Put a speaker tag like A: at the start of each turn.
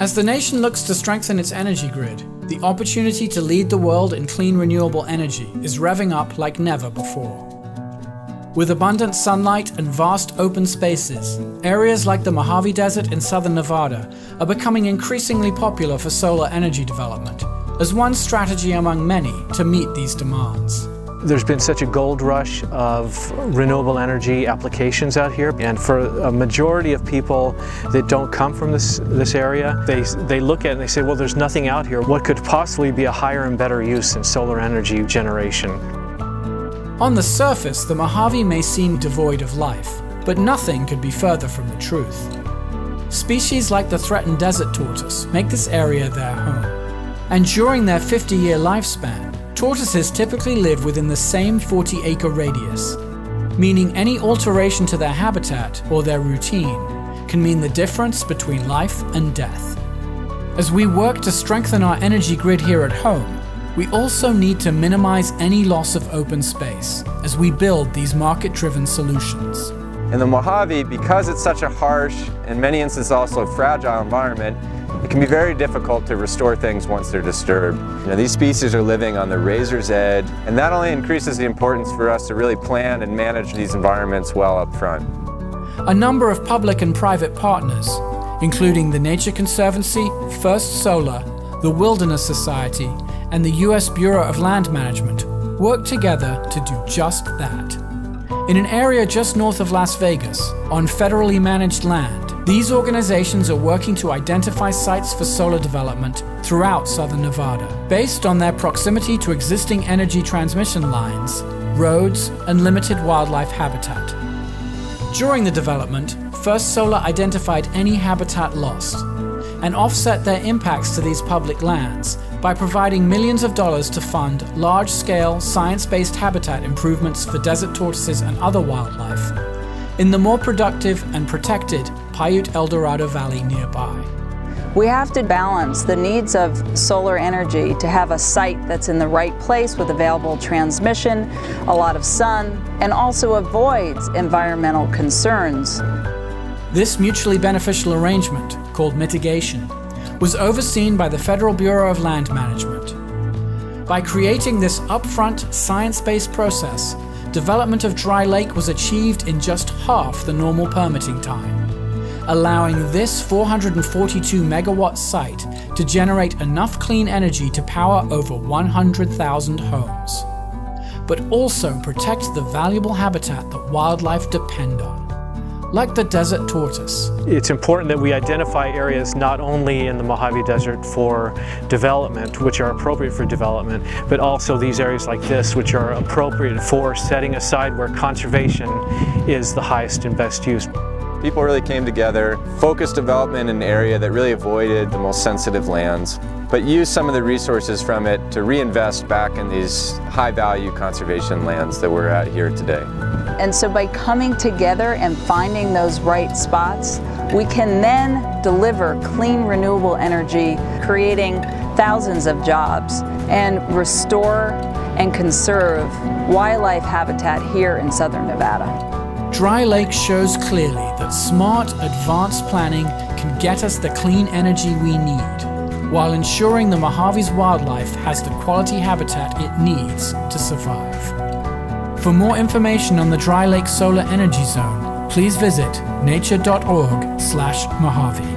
A: As the nation looks to strengthen its energy grid, the opportunity to lead the world in clean renewable energy is revving up like never before. With abundant sunlight and vast open spaces, areas like the Mojave Desert in southern Nevada are becoming increasingly popular for solar energy development, as one strategy among many to meet these demands.
B: There's been such a gold rush of renewable energy applications out here, and for a majority of people that don't come from this area, they look at it and they say, well, there's nothing out here. What could possibly be a higher and better use than solar energy generation?
A: On the surface, the Mojave may seem devoid of life, but nothing could be further from the truth. Species like the threatened desert tortoise make this area their home, and during their 50-year lifespan, tortoises typically live within the same 40-acre radius, meaning any alteration to their habitat or their routine can mean the difference between life and death. As we work to strengthen our energy grid here at home, we also need to minimize any loss of open space as we build these market-driven solutions.
C: In the Mojave, because it's such a harsh, in many instances also fragile environment, it can be very difficult to restore things once they're disturbed. These species are living on the razor's edge, and that only increases the importance for us to really plan and manage these environments well up front.
A: A number of public and private partners, including the Nature Conservancy, First Solar, the Wilderness Society, and the U.S. Bureau of Land Management, work together to do just that. In an area just north of Las Vegas, on federally managed land, these organizations are working to identify sites for solar development throughout southern Nevada, based on their proximity to existing energy transmission lines, roads, and limited wildlife habitat. During the development, First Solar identified any habitat lost and offset their impacts to these public lands by providing millions of dollars to fund large-scale, science-based habitat improvements for desert tortoises and other wildlife in the more productive and protected Paiute El Dorado Valley nearby.
D: We have to balance the needs of solar energy to have a site that's in the right place with available transmission, a lot of sun, and also avoids environmental concerns.
A: This mutually beneficial arrangement, called mitigation, was overseen by the Federal Bureau of Land Management. By creating this upfront, science-based process, development of Dry Lake was achieved in just half the normal permitting time, allowing this 442 megawatt site to generate enough clean energy to power over 100,000 homes, but also protect the valuable habitat that wildlife depend on, like the desert tortoise.
B: It's important that we identify areas not only in the Mojave Desert for development, which are appropriate for development, but also these areas like this, which are appropriate for setting aside where conservation is the highest and best use.
C: People really came together, focused development in an area that really avoided the most sensitive lands, but used some of the resources from it to reinvest back in these high-value conservation lands that we're at here today.
D: And so by coming together and finding those right spots, we can then deliver clean renewable energy, creating thousands of jobs, and restore and conserve wildlife habitat here in southern Nevada.
A: Dry Lake shows clearly that smart, advanced planning can get us the clean energy we need, while ensuring the Mojave's wildlife has the quality habitat it needs to survive. For more information on the Dry Lake Solar Energy Zone, please visit nature.org/Mojave.